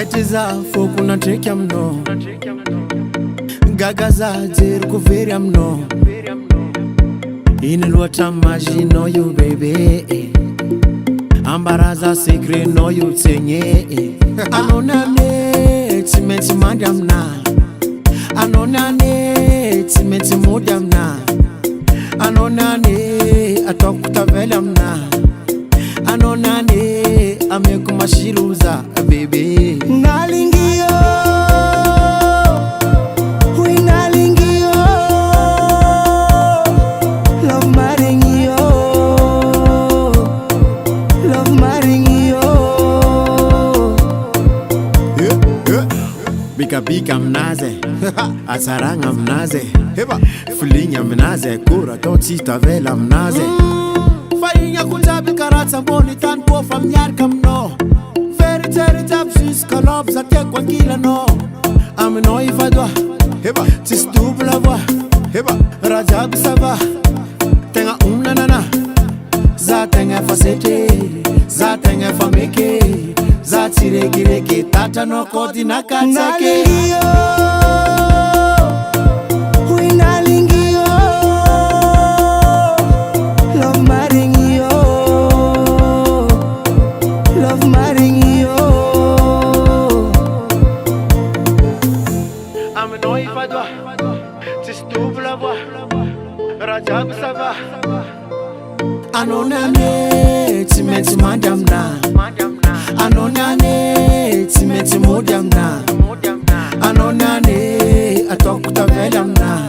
Etiza foku na trick am no Gagaza zirku veri am no Inilwata maji no you baby Ambaraza secret no you tenye Anona ne timeti madam na Anona ne timeti modam na Anona ne atokuta velam na Anona ne amekumashiruza baby Nalingio Bika mnaze, asaranga mnaze, fulinya mnaze, kura totita vela mnaze. Farinha kutabi karata mboni tan pofa mnyarka mno. Feri teri tapsis kalop za tekwa kila no. Amino ifadwa, tis double la voix, rajab sava. Tenga nana, za tenga facete, za tenga fameke. Zatire gireke tata no kodi na katake Nalingio Love maringio Love maringio Ameno ifadwa Tis double la voix Rajab sava Anonane Timeti madam na Anonane timeti modam na Anonane atokuta velam na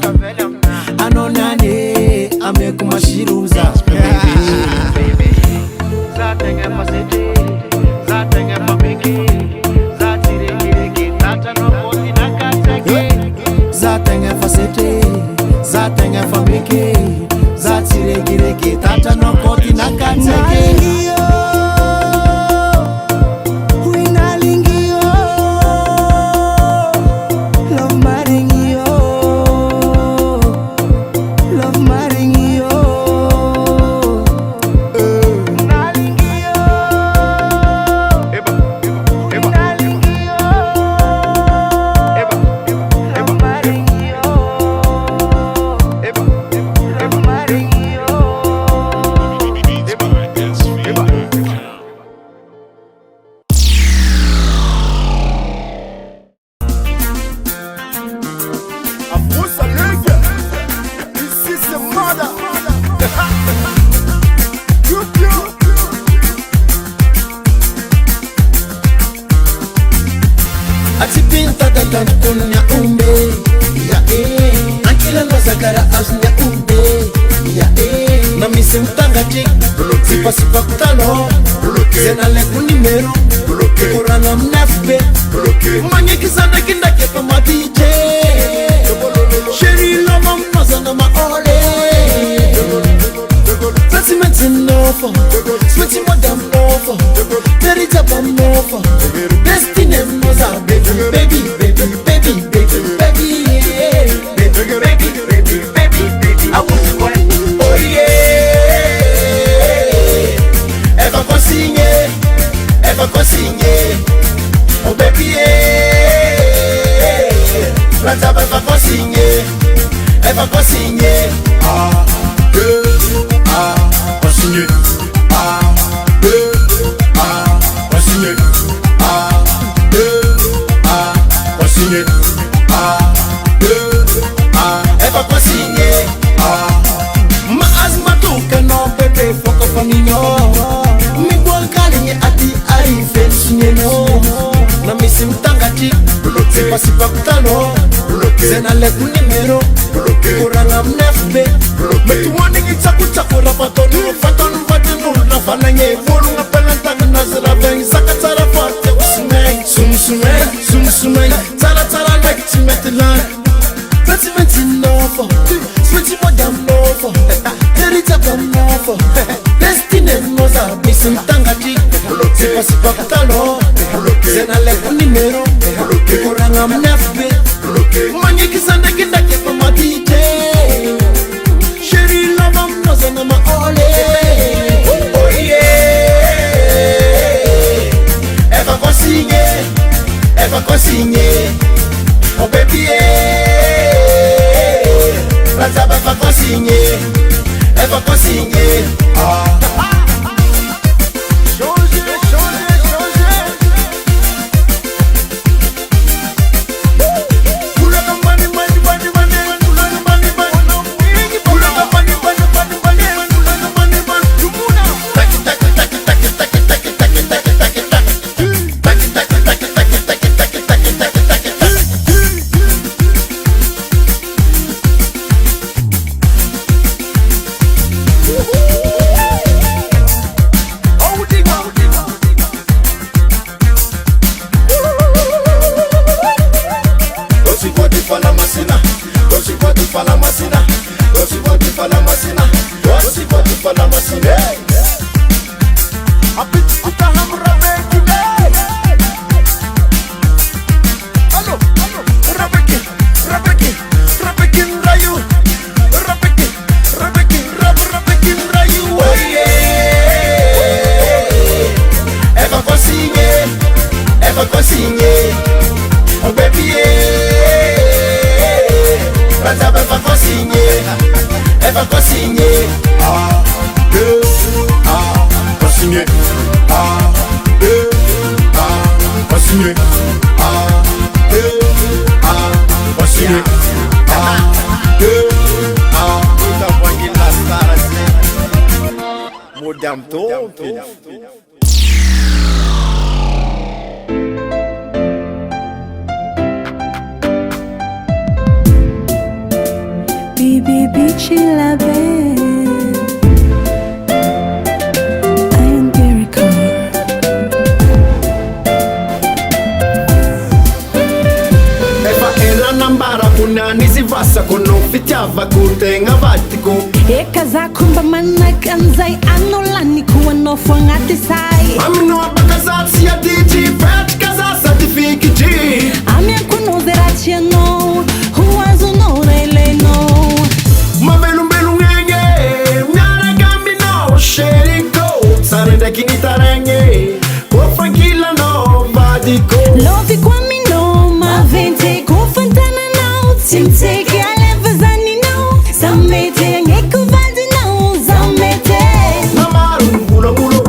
Anonane amekumashiruza baby Zatenga fasete Zatenga fameke Zatire gireke tata no koti na katake Zatenga fasete Zatenga fameke Zatire gireke tata no koti na katake Atipinta da tantunya umbe ya Ankila no zakara asnya umbe ya Na misi mtangati Sipa kutano Zena leku nimeru Kurana mnefbe Mange kizana kinda kepa madije Sheri loma mnaza na maole Sentimenti nofa Sweti modam nofa Terita bam nofa Destiny moza baby baby baby baby baby baby baby baby baby I want to go oh yeah Ever consigne oh baby yeah Rataba ever consigne ah consigne consigne consigne ever consigne ma asma tu que no bebe foco famino mi buon calinye ati ari fensinye no na misi mtangati sipa kutano zena leku nimero kuranga mnefbe metu waningi chaku rapatonu fatonu na fananye volu na pelantang nazira beng zakatara fate sumsumay tara like timetilan sentimenti nofa switi modam nofa terita bam nofa destiny moza misi mtangati sipa kutano zena leku nimero kuranga mnefbe mange kizanda kinda kepa madije Sheri lava mnaza na maole oh yeah Ever consigne consigner. Oh baby, Razaba va consigner. Elle va consigner. Oh baby, Razaba va consigner. Elle va consigner. Consigner. Consigner. Consigner. Modern Talk. Baby, chilla, babe. I am very cold. Efa ela nambara kuna nisivasa kono fitiava kutenga vatiko. Eka za kumba manakanzai anolani kuwa no fangati sai. Amino abakazatsi ya DJ Fetch kaza certificate. Amia kuno zeratia no, huwazo no rele no. Mabelu ngenge, mnyana gambi no sheriko. Sarenda kinitarenge, kwa frankila no vadiko. Lovi kwa mino, mavente kufantana no. Timteke alevazani no, samete ngeko vadi no, zamete. Namaru vulangulo,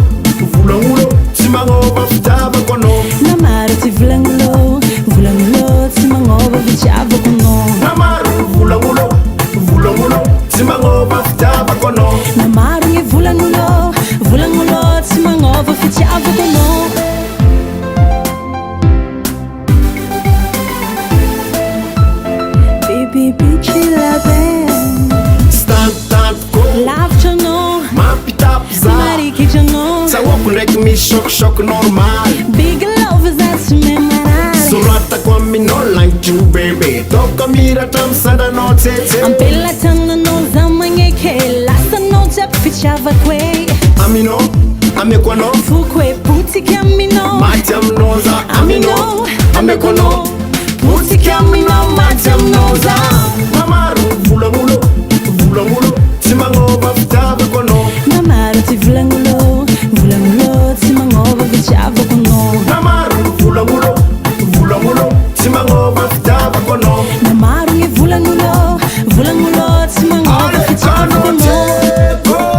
simango bafitaba kono. Namaru ti vulangulo, simango vichava kono. Namaru vulangulo, simango bafitaba kono. Namaru nge vulangulo, simango vichava kono. Baby, chilla, babe. Stand ko, Love to know, mapita pisa. mariki to know. Sa woku like me shock normal. Big love is that to memorize. Surata kwa mi no like you baby. Toka mira tam sada no tete. Ampela tana no zamangeke, lasta no tap fichava kwe. Amino, amekwano. Fukwe puti kamino. Matam noza, amino, amekwano. Puti kamino, matam noza. Namaru vulangulo, simango bafitaba kono. Namaru ti vulangulo, simango vichava kono. Namaru vulangulo, simango bafitaba kono. Namaru nge vulangulo, simango vichava kono.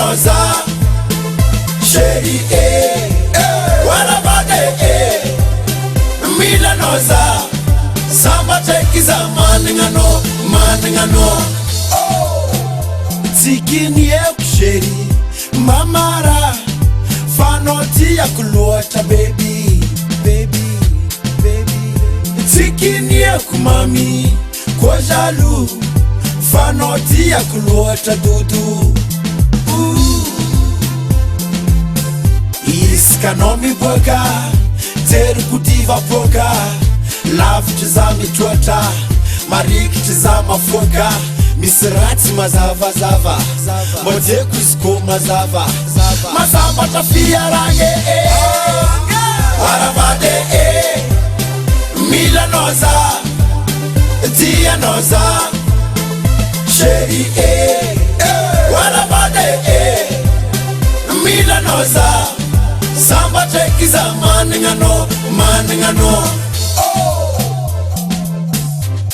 noza Sheri Warabade Mila noza Samba tekiza maningano Tikini sheri Mamara Fanoti ya kuluata baby Tikini kumami Kwa jalu Fanoti ya kuluata dudu Iskanomi boga Teru kudiva boga Love tizami tuata Mariki tizama foga Misirati mazava Moje kusko mazava Mazamba tafia range Warabade Mila noza Tia noza Sheri Warabade Mila noza Samba tekiza maningano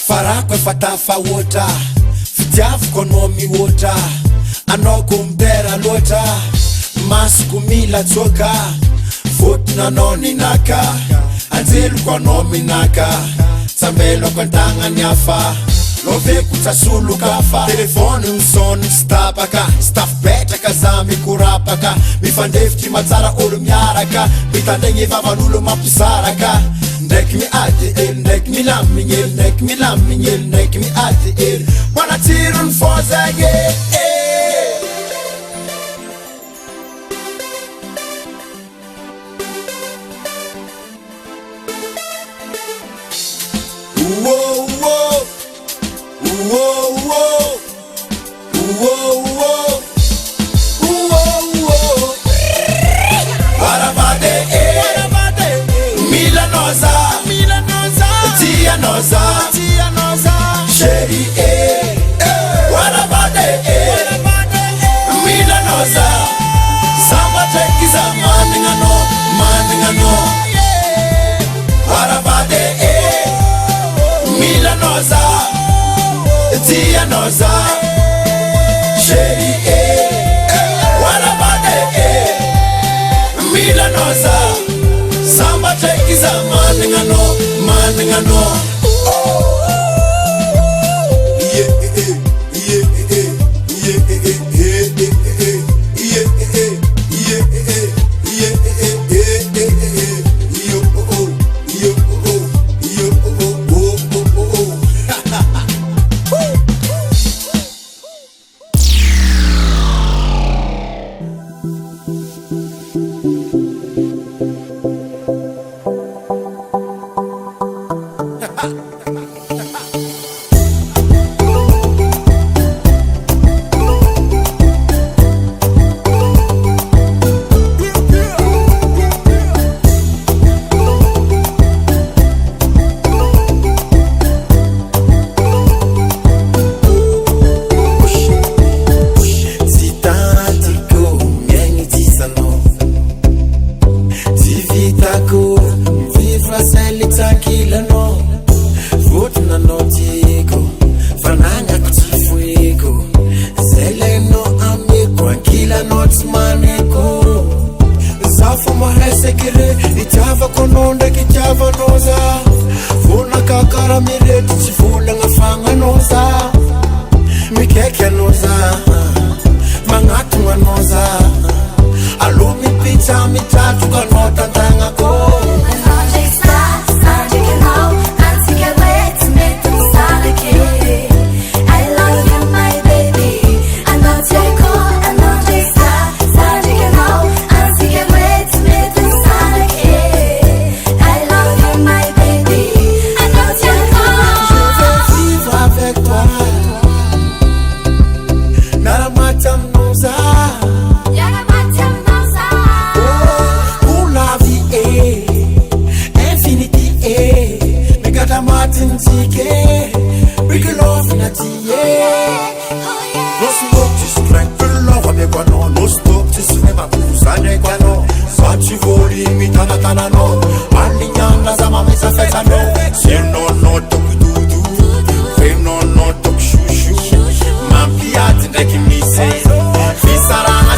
Farakwe fatafa water Fitiafu konomi water Anoko mbera lota Masku mila toka Foot na noni naka Anzilu konomi naka Tambelo kwa tanga nyafa Love kutasulu kafa Telefoni msoni stapaka Staff beta kazami kurapaka Mifandefti mazara ulu mnyaraka Bitandenye vavanulu mapisaraka Ndek mi ati il, ndek mi laminyel, ndek mi laminyel, ndek mi ati il Wana tirun fozage Tia noza Sheri Warabade Mila noza Samba tekiza maningano Warabade Mila noza Tia noza Sheri Warabade Mila noza Samba tekiza maningano Fisaranga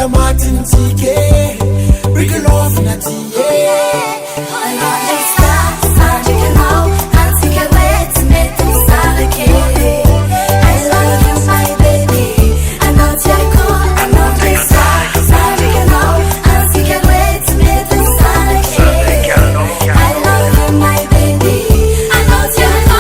Martin TK, bring a love in a tea. I love this stuff, you know, I'll take it away to make them start again. I love you, my baby. I know you're cool. I love this stuff, you know, I'll take it away to make them start again. I love you, my baby. I know you're cool.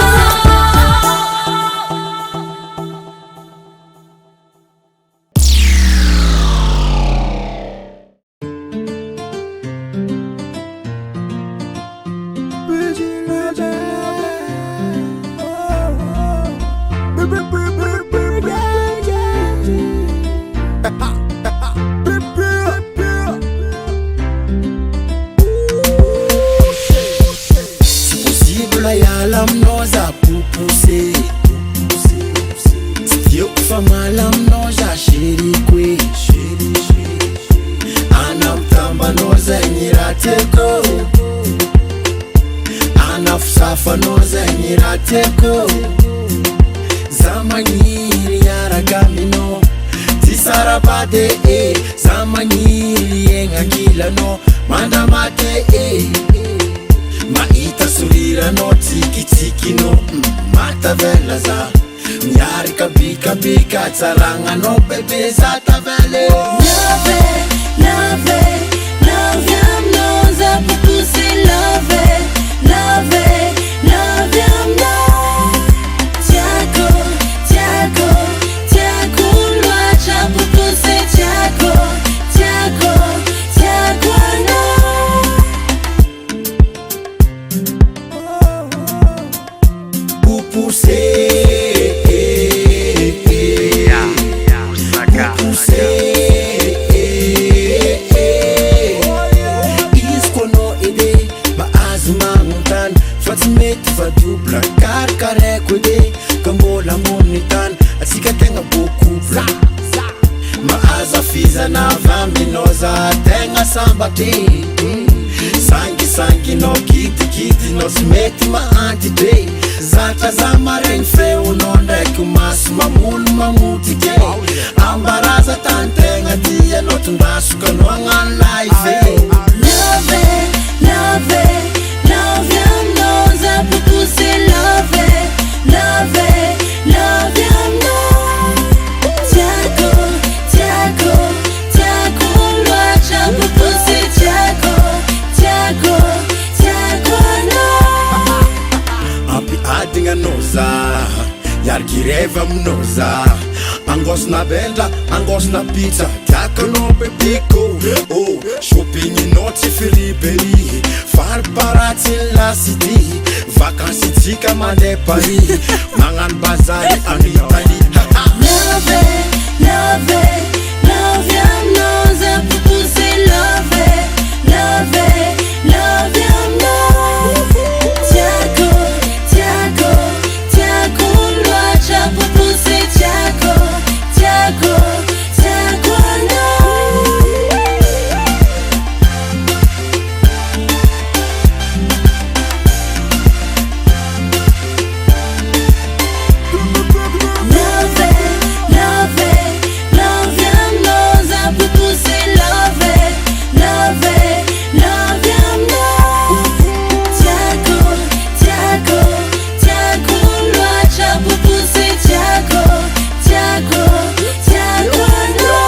Zamanyiri yaragamino tisarabade zamanyiri yenga kila no mandamate maita surira no tiki tiki no mata vela za nyari kabika bika tsaranga no bebe za tavele love it, love it, love yam no za pupusi love it, love it, love yam no sangi sangi no kiti kiti no smeti ma anti day zata za mareng feu no ndek mas mamul mamuti ke ambaraza tantenga dia no tundasu kano ngan life love it, love it, love yam no za pupusi love it, love it, love yam no tiago, tiago, tiago luacha pupusi tiago, tiago, tiago no api adinga noza yargireva mnoza angos na benda angos na pizza tiago no bebiko oh shopping inoti filiberi far parati la city vacances tika mande Paris mangan bazari en Italie love it, love it, love yam no za pupusi love it, love it, love yam no tiago, tiago, tiago luacha pupusi tiago, tiago, tiago no love it, love it, love yam no za pupusi love it, love it, love yam no tiago, tiago, tiago luacha pupusi tiago, tiago, tiago no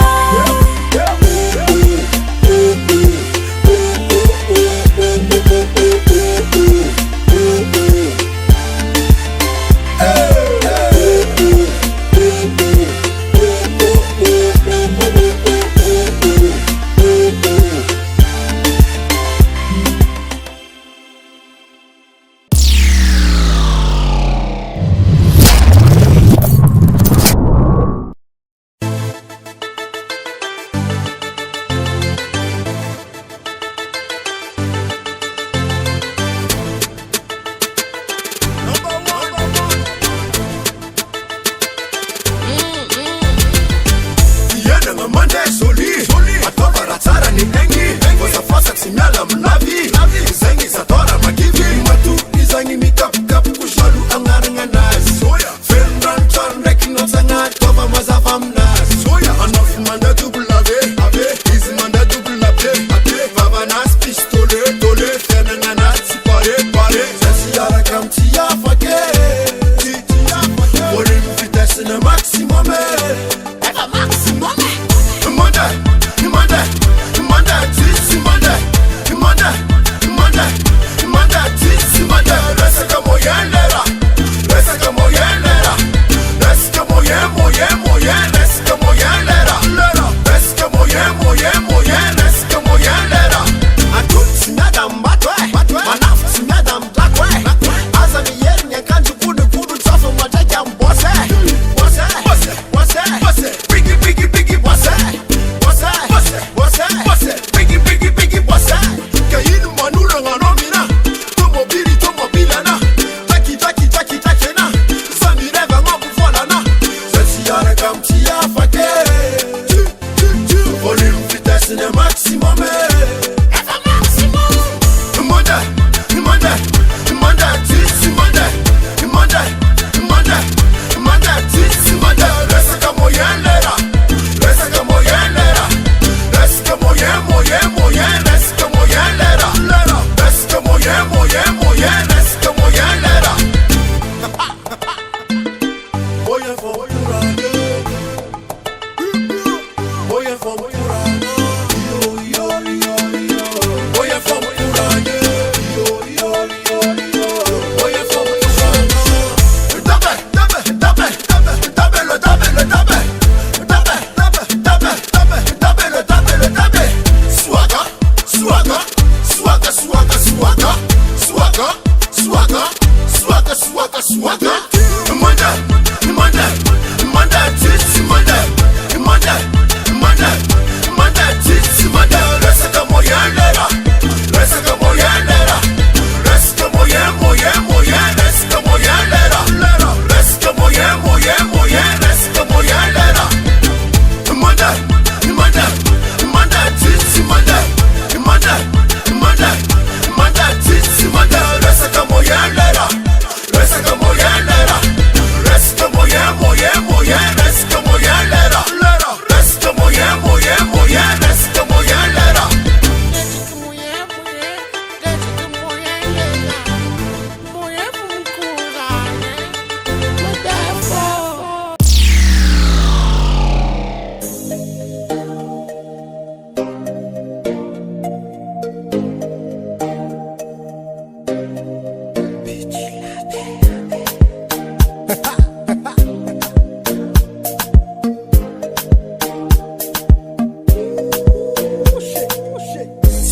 Sinyala mnavi zengi za tora magivi matu izangi mikap kap kushalu angaranga nazi soya amnazy soya anafo manda double ave izy manda double ave vavanas pistole tole fiainagnanazy tsy pare zasy araka am tsy afake volim vitesse-ne maximum efa maximum manda tsisy manda tsisy manda resaka moyen lera resaka moyen lera resaka moyen resaka moyen lera resaka moyen resaka moyen lera atoly tsy miada ambato manafo tsy miada amdako aza mierigny akanjo vonivolo tsafa madraiky am bose bigi bose bigi bose ka ino manolagna anao mina tomobile ana taki ana za mireva agnambo volana za tsy araka am tsy afake volume vitesse-ne maximum efa maximum manda tsisy manda tsisy manda resaka moyen lera resaka moyen lera resaka moyen resaka moyen lera resaka moyen resaka moyen lera moyen for moyen for manda tsitsi manda tsitsi manda resaka moyen lera resaka moyen lera resaka moyen resaka moyen lera resaka moyen resaka moyen lera manda tsitsi manda tsitsi manda resaka moyen lera resaka moyen lera resaka moyen resaka moyen lera resaka moyen resaka moyen lera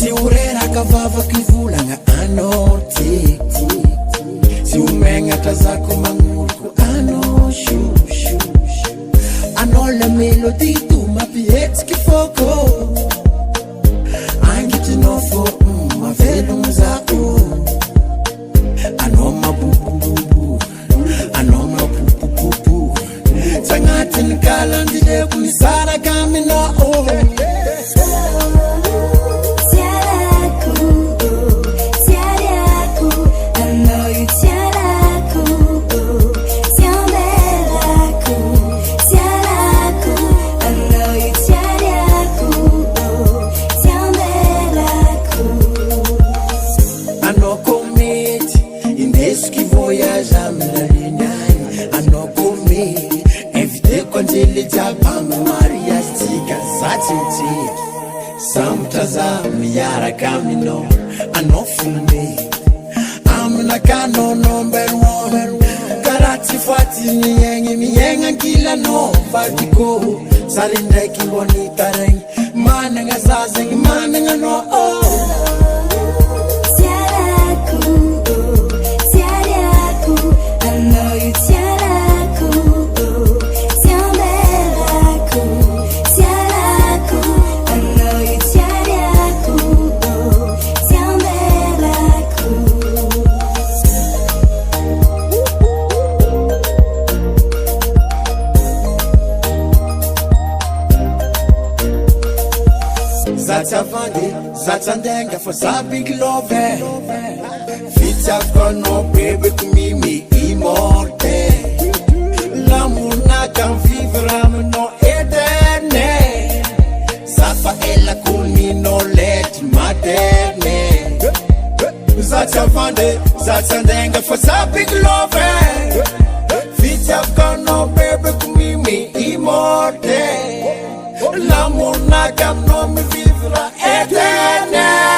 Si ureraka vavaky volagna anao tiky si omegnatra zako magnoloko anao shushu anao la melody to mampihetsiky foko angitrinao fo mavelogno zako anao mabobobobo anao mabobobobo tsy agnatin'ny kalandileko ny saraka aminao miaraka aminao anao fombe aminaka no number one karaha tsy faty miaigna ankilanao vadiko sary ndraiky mbô nitaraigny managna zazagny managna anao Zatsandenga for za big love Fitiavko no bebe kumimi imorte L'amour n'a qu'un vivre amenant Atsandenga for some big love. Fit up gone no baby kumimi imorte. L'amuna cam no me vivra eternamente.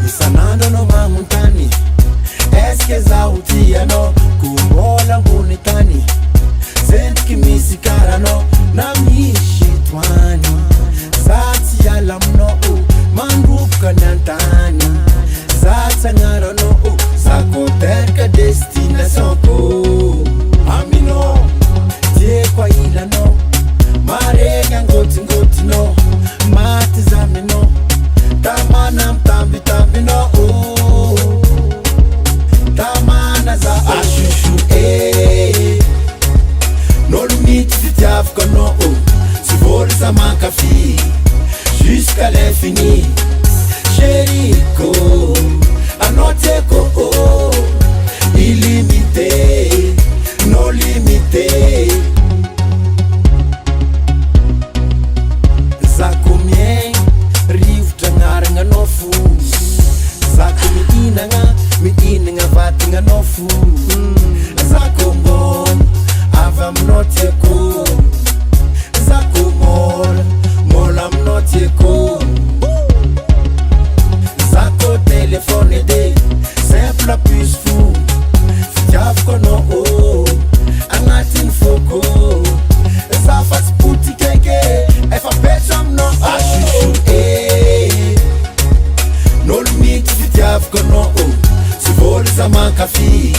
isan'andro anao mamontany eske zaho tianao kombola ambony tany sentiky misy karanao na misy toany za tsy ala aminao mandrovoka ny antany za tsy agnaranao za koteraka destination ko aminao tieko ailanao maregny angotingotinao maty zaminao tamana mitambitambinao tamana za ashushu nolo mity fitiavako anao tsy voly za mankafy jusqu'à l'infini sheriko anao tieko illimité no limité zako mien rivotra agnaragna anao fo zako mihinagna vatagna anao fo zako mbona avy aminao tieko zako mola aminao tieko zako telefone ede simple plus fo fitiavako anao agnatiny foko za fa tsy poty keke efa petsa aminao ashushu nolo mity fitiavako anao tsy voly za mankafy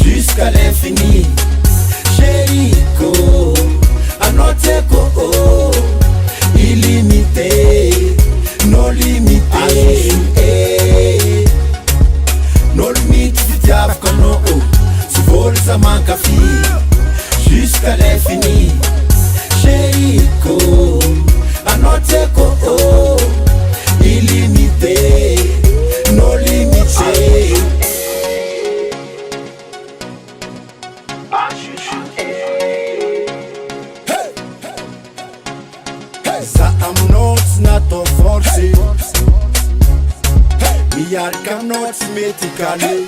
jusqu'à l'infini sheriko anao tieko illimité no limité nolo mity fitiavako anao tsy voly za mankafy jusqu'à l'infini sheriko anao tieko illimité no limité za aminao tsy natao forcé miaraka aminao tsy mety kale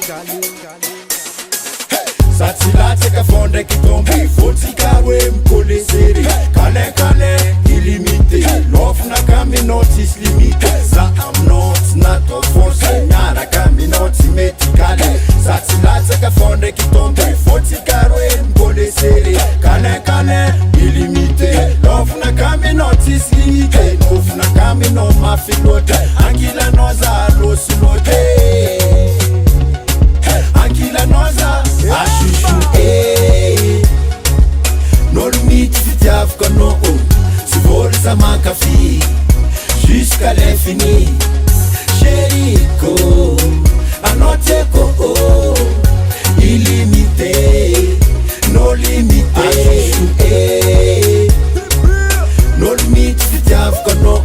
za tsy latsaka fô ndraiky tomby fotsika hoe mikole sery kalankalain illimité lofinaka aminao tsisy limite za aminao tsy natao forcé miaraka aminao tsy mety kale za tsy latsaka fô ndraiky tomby fotsika hoe mikole sery kalankalain illimité lofinaka aminao tsisy limite nofinaka aminao mafy loatra ankilanao za losy loatra ankilanao za ashushu nolo mity fitiavako anao tsy voly za mankafy jusqu'à l'infini sheriko anao tieko illimité no limité nolo mity fitiavako anao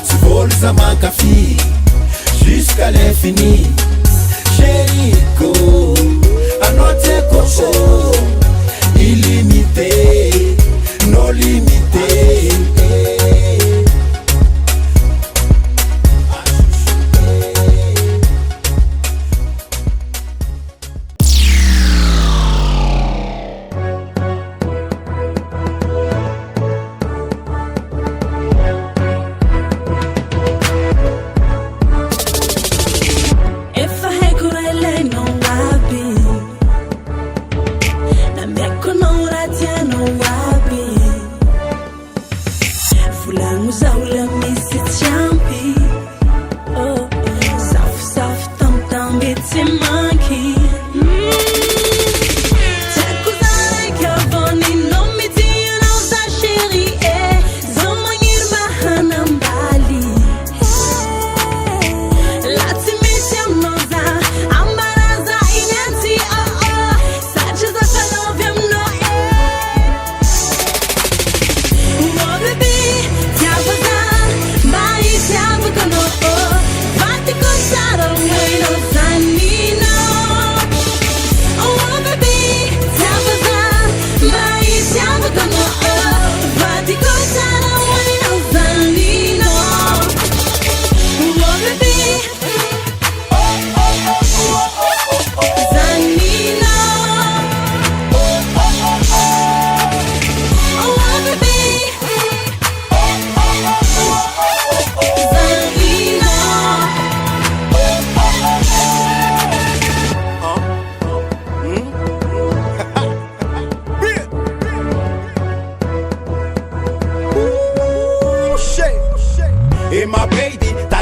tsy voly za mankafy jusqu'à l'infini sheriko anao tieko illimité no limité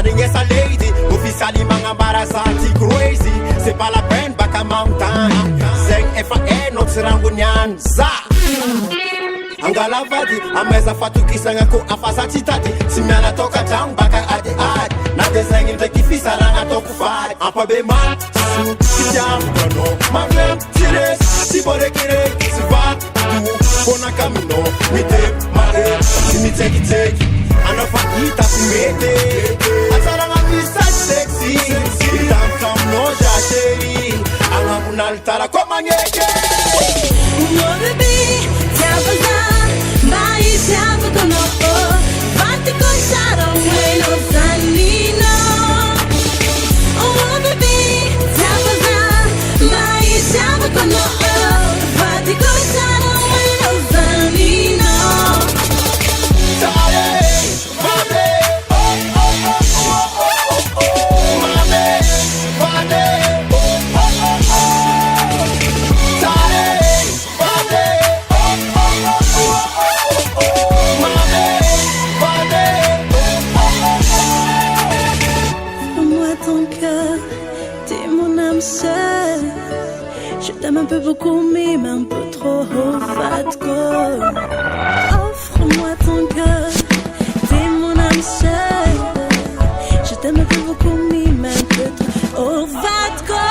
Sarigny sa lady officially magnambarazanty crazy c'est pas la peine baka magnotany zegny efa hainao tsy rangoniany za angalavady amaiza fatokisagna ko afaza tsy tady tsy miala tokatragno baka adiady na de zegny ndraiky fisaragna ataoko vady ampabe maty tsy tiavikanao magneno tsy resy tsy vorekireky tsy vato fonaka aminao miteko mahery tsy mitsekitseky anao fa hita tsy mety atsaragna misy sexy hitambotra aminao za chéri agnambona alitara ko magneky Oh bébé, tiens pas ma isiamo kono Fatti conciare quello zanino Oh bébé, tiens pas ma isiamo kono Fatti conciare quello zanino Je t'aime un peu beaucoup, mais un peu trop fatco. Offre-moi ton cœur, t'es mon âme seule. Je t'aime un peu beaucoup, mais un peu trop fatco.